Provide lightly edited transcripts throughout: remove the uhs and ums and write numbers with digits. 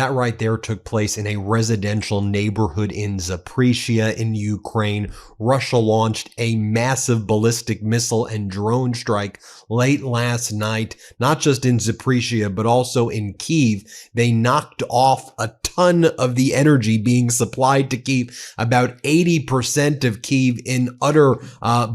That right there took place in a residential neighborhood in Zaporizhia in Ukraine. Russia launched a massive ballistic missile and drone strike late last night, not just in Zaporizhia, but also in Kyiv. They knocked off a ton of the energy being supplied to Kyiv, about 80% of Kyiv in utter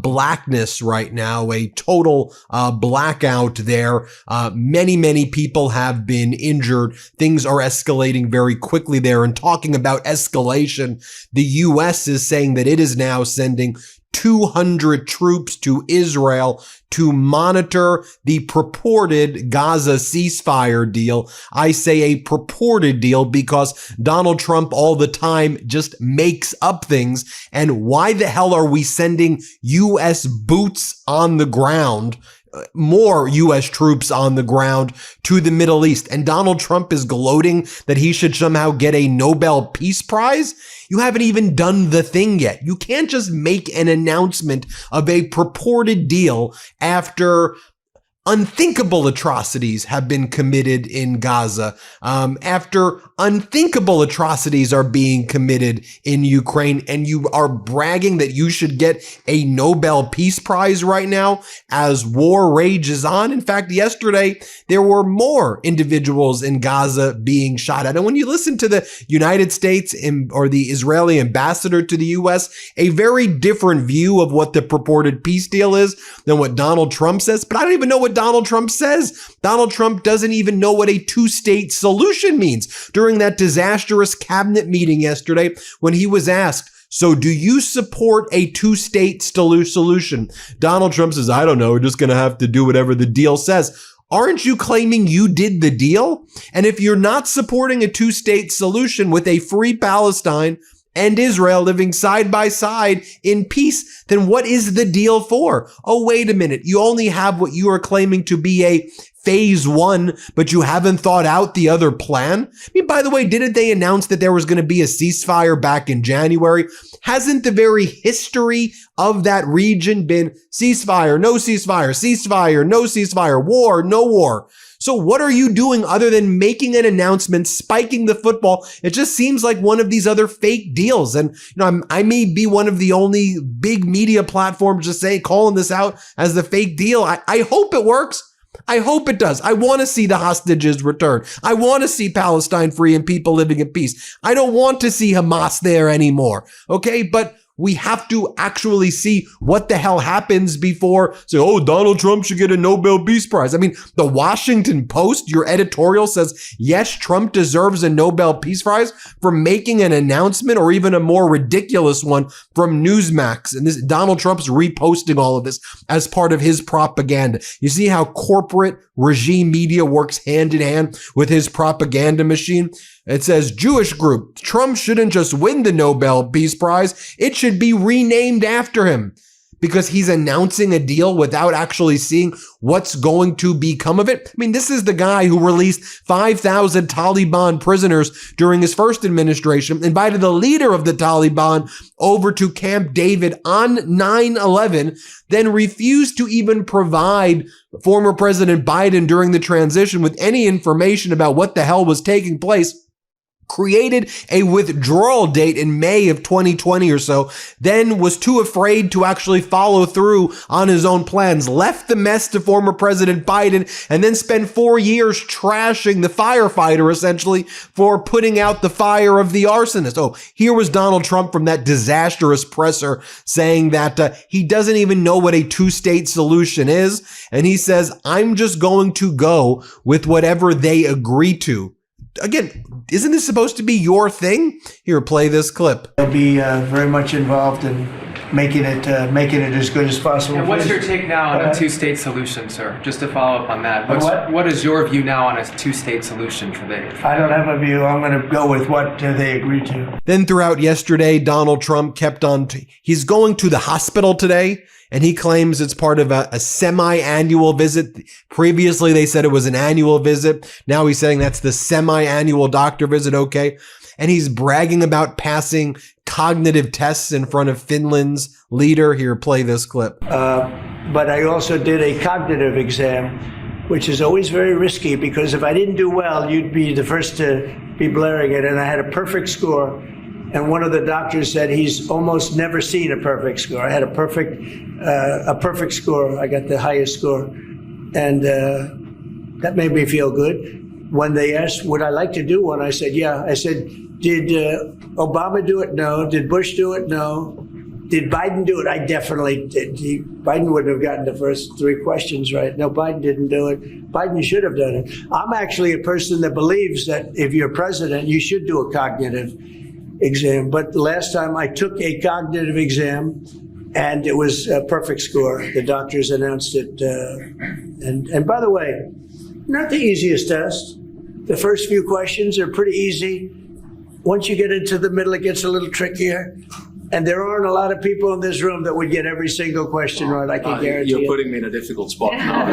blackness right now, a total blackout there. Many people have been injured. Things are escalating very quickly there. And talking about escalation, the U.S. is saying that it is now sending 200 troops to Israel to monitor the purported Gaza ceasefire deal. I say a purported deal because Donald Trump all the time just makes up things. And why the hell are we sending U.S. boots on the ground, more U.S. troops on the ground to the Middle East? And Donald Trump is gloating that he should somehow get a Nobel Peace Prize? You haven't even done the thing yet. You can't just make an announcement of a purported deal after unthinkable atrocities have been committed in Gaza, after unthinkable atrocities are being committed in Ukraine, and you are bragging that you should get a Nobel Peace Prize right now as war rages on. In fact, yesterday, there were more individuals in Gaza being shot at. And when you listen to the United States or the Israeli ambassador to the U.S., a very different view of what the purported peace deal is than what Donald Trump says. But I don't even know what Donald Trump says. Donald Trump doesn't even know what a two-state solution means. During that disastrous cabinet meeting yesterday, when he was asked, so do you support a two-state solution? Donald Trump says, I don't know. We're just going to have to do whatever the deal says. Aren't you claiming you did the deal? And if you're not supporting a two-state solution with a free Palestine and Israel living side by side in peace, then what is the deal for? Oh, wait a minute. You only have what you are claiming to be a phase one, but you haven't thought out the other plan? I mean, by the way, didn't they announce that there was going to be a ceasefire back in January? Hasn't the very history of that region been ceasefire, no ceasefire, ceasefire, no ceasefire, war, no war? So what are you doing other than making an announcement, spiking the football? It just seems like one of these other fake deals. And, I may be one of the only big media platforms just calling this out as the fake deal. I hope it works. I hope it does. I want to see the hostages returned. I want to see Palestine free and people living in peace. I don't want to see Hamas there anymore. Okay. But we have to actually see what the hell happens before say, oh, Donald Trump should get a Nobel Peace Prize. I mean, the Washington Post, your editorial says, yes, Trump deserves a Nobel Peace Prize for making an announcement, or even a more ridiculous one from Newsmax. And this Donald Trump's reposting all of this as part of his propaganda. You see how corporate regime media works hand in hand with his propaganda machine? It says, Jewish group, Trump shouldn't just win the Nobel Peace Prize. It should be renamed after him, because he's announcing a deal without actually seeing what's going to become of it. I mean, this is the guy who released 5,000 Taliban prisoners during his first administration, invited the leader of the Taliban over to Camp David on 9/11, then refused to even provide former President Biden during the transition with any information about what the hell was taking place. Created a withdrawal date in May of 2020 or so, then was too afraid to actually follow through on his own plans, left the mess to former President Biden, and then spent 4 years trashing the firefighter, essentially, for putting out the fire of the arsonist. Oh, here was Donald Trump from that disastrous presser saying that he doesn't even know what a two-state solution is, and he says, I'm just going to go with whatever they agree to. Again, isn't this supposed to be your thing? Here, play this clip. I'll be very much involved in making it as good as possible. And what's your take now on a two-state solution, sir? Just to follow up on that. What is your view now on a two-state solution for the? I don't have a view. I'm going to go with what they agreed to. Then throughout yesterday, Donald Trump kept on. He's going to the hospital today, and he claims it's part of a semi-annual visit. Previously, they said it was an annual visit. Now he's saying that's the semi-annual doctor visit, okay? And he's bragging about passing cognitive tests in front of Finland's leader. Here, play this clip. But I also did a cognitive exam which is always very risky because if I didn't do well, you'd be the first to be blaring it. And I had a perfect score. And one of the doctors said he's almost never seen a perfect score. I had a perfect score. I got the highest score. And that made me feel good. When they asked, would I like to do one? I said, yeah. I said, did Obama do it? No. Did Bush do it? No. Did Biden do it? I definitely did. Biden wouldn't have gotten the first 3 questions right. No, Biden didn't do it. Biden should have done it. I'm actually a person that believes that if you're president, you should do a cognitive exam. But the last time I took a cognitive exam, and it was a perfect score. The doctors announced it. And by the way, not the easiest test. The first few questions are pretty easy. Once you get into the middle, it gets a little trickier. And there aren't a lot of people in this room that would get every single question right, I can guarantee You're putting me in a difficult spot now.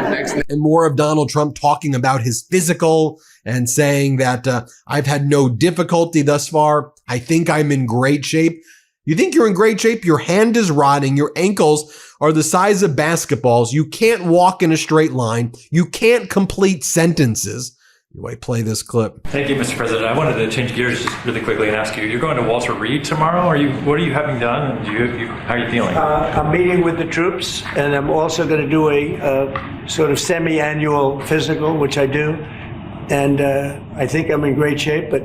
And more of Donald Trump talking about his physical and saying that I've had no difficulty thus far. I think I'm in great shape. You think you're in great shape? Your hand is rotting. Your ankles are the size of basketballs. You can't walk in a straight line. You can't complete sentences. Anyway, play this clip. Thank you, Mr. President. I wanted to change gears just really quickly and ask you, you're going to Walter Reed tomorrow? What are you having done? And how are you feeling? I'm meeting with the troops, and I'm also going to do a sort of semi-annual physical, which I do. And I think I'm in great shape, but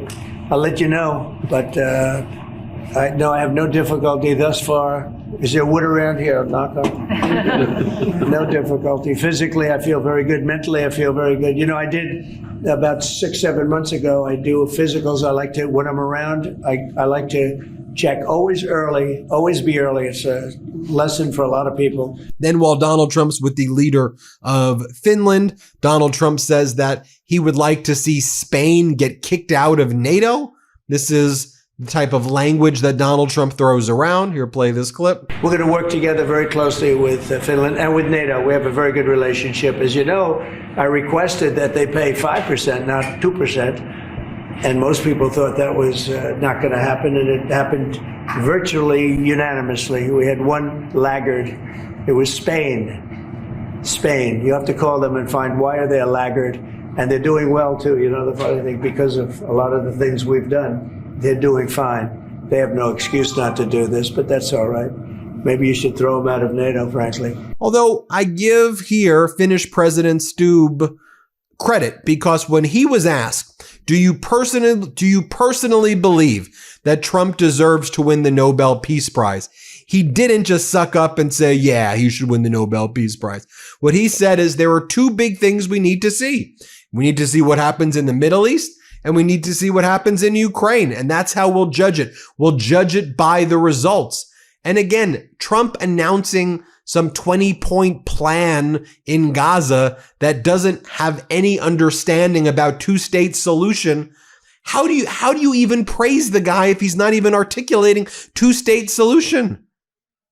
I'll let you know. But I have no difficulty thus far. Is there wood around here? Knock on. No difficulty. Physically, I feel very good. Mentally, I feel very good. You know, I did about 6-7 months ago. I do physicals. I like to, when I'm around, I like to check always early, always be early. It's a lesson for a lot of people. Then while Donald Trump's with the leader of Finland, Donald Trump says that he would like to see Spain get kicked out of NATO. This is the type of language that Donald Trump throws around. Here, play this clip. We're going to work together very closely with Finland and with NATO. We have a very good relationship. As you know, I requested that they pay 5%, not 2%. And most people thought that was not going to happen. And it happened virtually unanimously. We had one laggard. It was Spain. Spain. You have to call them and find why are they a laggard. And they're doing well, too. You know, the funny thing, because of a lot of the things we've done. They're doing fine. They have no excuse not to do this, but that's all right. Maybe you should throw them out of NATO, frankly. Although I give here Finnish President Stubb credit, because when he was asked, do you personally believe that Trump deserves to win the Nobel Peace Prize? He didn't just suck up and say, yeah, he should win the Nobel Peace Prize. What he said is there are 2 big things we need to see. We need to see what happens in the Middle East, and we need to see what happens in Ukraine. And that's how we'll judge it. We'll judge it by the results. And again, Trump announcing some 20-point plan in Gaza that doesn't have any understanding about 2-state solution. How do you even praise the guy if he's not even articulating 2-state solution?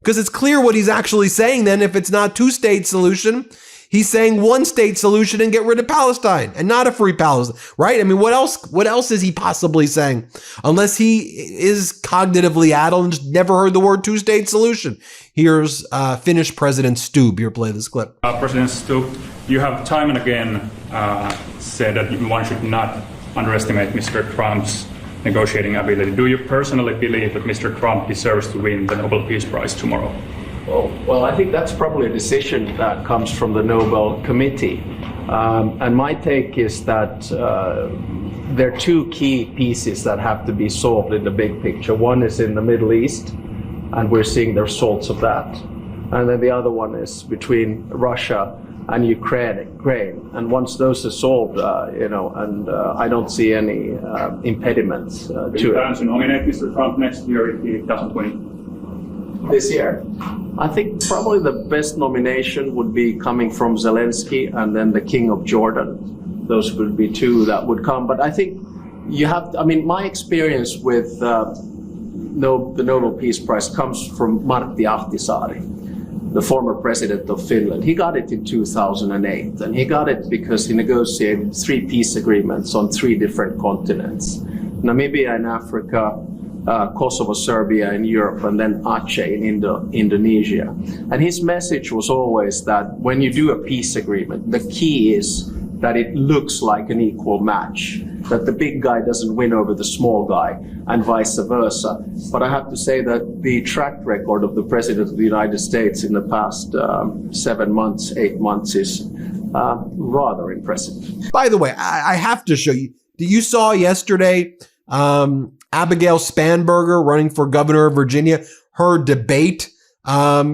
Because it's clear what he's actually saying then. If it's not 2-state solution, he's saying 1-state solution and get rid of Palestine and not a free Palestine, right? I mean, what else is he possibly saying? Unless he is cognitively addled and just never heard the word 2-state solution. Here's Finnish President Stubb. Here, play this clip. President Stubb, you have time and again said that one should not underestimate Mr. Trump's negotiating ability. Do you personally believe that Mr. Trump deserves to win the Nobel Peace Prize tomorrow? Well, I think that's probably a decision that comes from the Nobel Committee. And my take is that there are 2 key pieces that have to be solved in the big picture. One is in the Middle East, and we're seeing the results of that. And then the other one is between Russia and Ukraine. And once those are solved, I don't see any impediments to it. Do you plan to nominate Mr. Trump next year if he doesn't win? This year? I think probably the best nomination would be coming from Zelensky and then the King of Jordan. Those would be 2 that would come. But I think my experience with the Nobel Peace Prize comes from Martti Ahtisaari, the former president of Finland. He got it in 2008, and he got it because he negotiated 3 peace agreements on 3 different continents: Namibia in Africa, Kosovo, Serbia in Europe, and then Aceh in Indonesia. And his message was always that when you do a peace agreement, the key is that it looks like an equal match, that the big guy doesn't win over the small guy, and vice versa. But I have to say that the track record of the President of the United States in the past 7 months, 8 months is rather impressive. By the way, I have to show you. You saw yesterday Abigail Spanberger running for governor of Virginia, her debate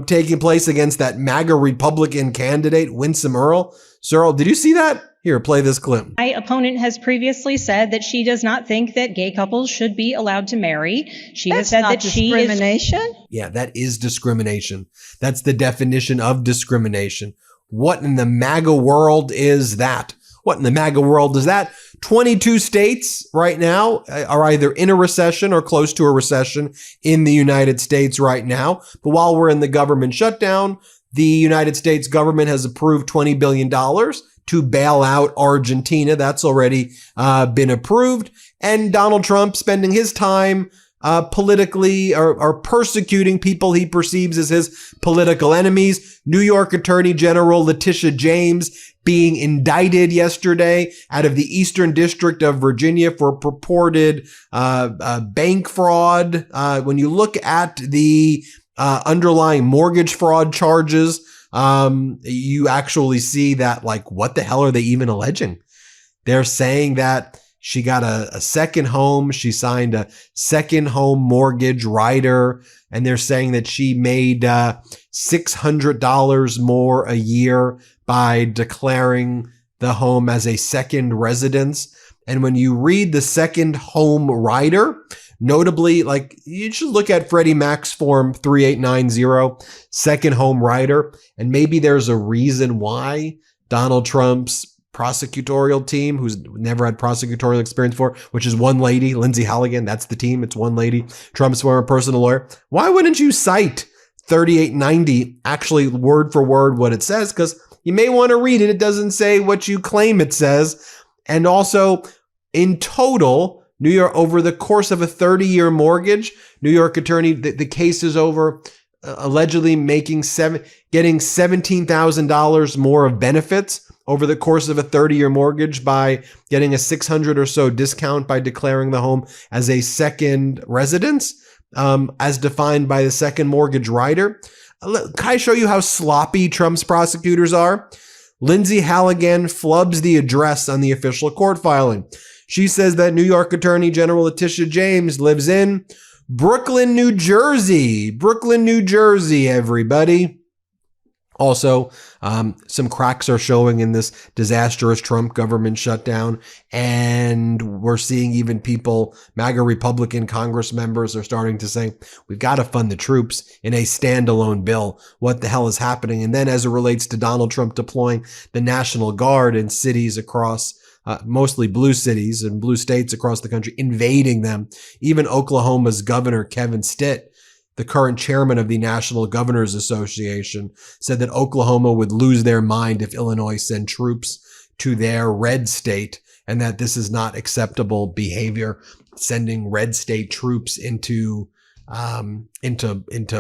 taking place against that MAGA Republican candidate, Winsome Earl. Cyril, did you see that? Here, play this clip. My opponent has previously said that she does not think that gay couples should be allowed to marry. She has said that discrimination. Yeah, that is discrimination. That's the definition of discrimination. What in the MAGA world is that? What in the MAGA world is that? 22 states right now are either in a recession or close to a recession in the United States right now. But while we're in the government shutdown, the United States government has approved $20 billion to bail out Argentina. That's already been approved. And Donald Trump spending his time politically or persecuting people he perceives as his political enemies. New York Attorney General Letitia James being indicted yesterday out of the Eastern District of Virginia for purported bank fraud. When you look at the underlying mortgage fraud charges, you actually see that, like, what the hell are they even alleging? They're saying that she got a second home. She signed a second home mortgage rider, and they're saying that she made $600 more a year by declaring the home as a second residence. And when you read the second home rider, notably, like, you should look at Freddie Mac's form 3890, second home rider, and maybe there's a reason why Donald Trump's prosecutorial team, who's never had prosecutorial experience before, which is one lady, Lindsay Halligan, that's the team, it's one lady, Trump's former personal lawyer. Why wouldn't you cite 3890, actually word for word what it says? Because you may want to read it. It doesn't say what you claim it says. And also, in total, New York, over the course of a 30-year mortgage, New York attorney, the case is over, allegedly getting $17,000 more of benefits over the course of a 30-year mortgage by getting a $600 or so discount by declaring the home as a second residence, as defined by the second mortgage rider. Can I show you how sloppy Trump's prosecutors are? Lindsay Halligan flubs the address on the official court filing. She says that New York Attorney General Letitia James lives in Brooklyn, New Jersey. Brooklyn, New Jersey, everybody. Also, some cracks are showing in this disastrous Trump government shutdown, and we're seeing even people, MAGA Republican Congress members, are starting to say, we've got to fund the troops in a standalone bill. What the hell is happening? And then as it relates to Donald Trump deploying the National Guard in cities across mostly blue cities and blue states across the country, invading them, even Oklahoma's governor, Kevin Stitt, the current chairman of the National Governors Association, said that Oklahoma would lose their mind if Illinois sent troops to their red state, and that this is not acceptable behavior, sending red state troops into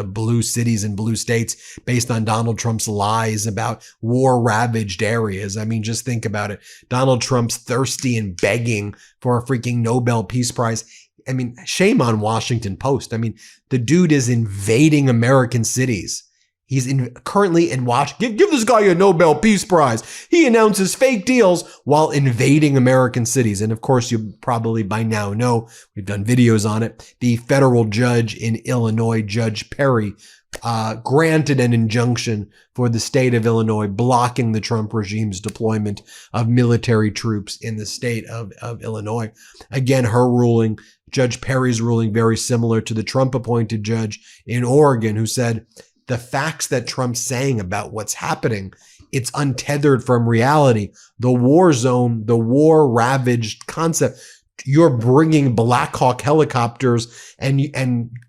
blue cities and blue states based on Donald Trump's lies about war-ravaged areas. I mean, just think about it. Donald Trump's thirsty and begging for a freaking Nobel Peace Prize. I mean, shame on Washington Post. I mean, the dude is invading American cities. He's currently in Washington. Give this guy a Nobel Peace Prize. He announces fake deals while invading American cities. And of course, you probably by now know, we've done videos on it, the federal judge in Illinois, Judge Perry, granted an injunction for the state of Illinois, blocking the Trump regime's deployment of military troops in the state of Illinois. Again, her ruling, Judge Perry's ruling, very similar to the Trump-appointed judge in Oregon, who said the facts that Trump's saying about what's happening, it's untethered from reality. The war zone, the war-ravaged concept, you're bringing Black Hawk helicopters and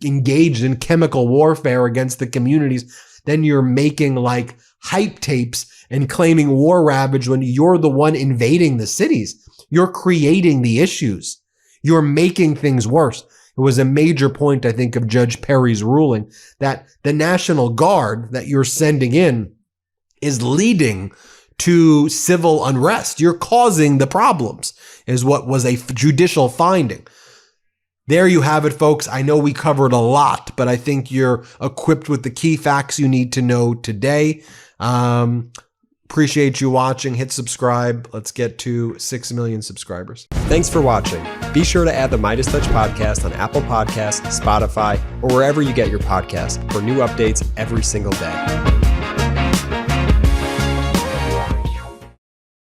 engaged in chemical warfare against the communities. Then you're making like hype tapes and claiming war ravage when you're the one invading the cities. You're creating the issues. You're making things worse. It was a major point, I think, of Judge Perry's ruling that the National Guard that you're sending in is leading to civil unrest. You're causing the problems, is what was a judicial finding. There you have it, folks. I know we covered a lot, but I think you're equipped with the key facts you need to know today. Appreciate you watching. Hit subscribe. Let's get to 6 million subscribers. Thanks for watching. Be sure to add the MeidasTouch podcast on Apple Podcasts, Spotify, or wherever you get your podcasts for new updates every single day.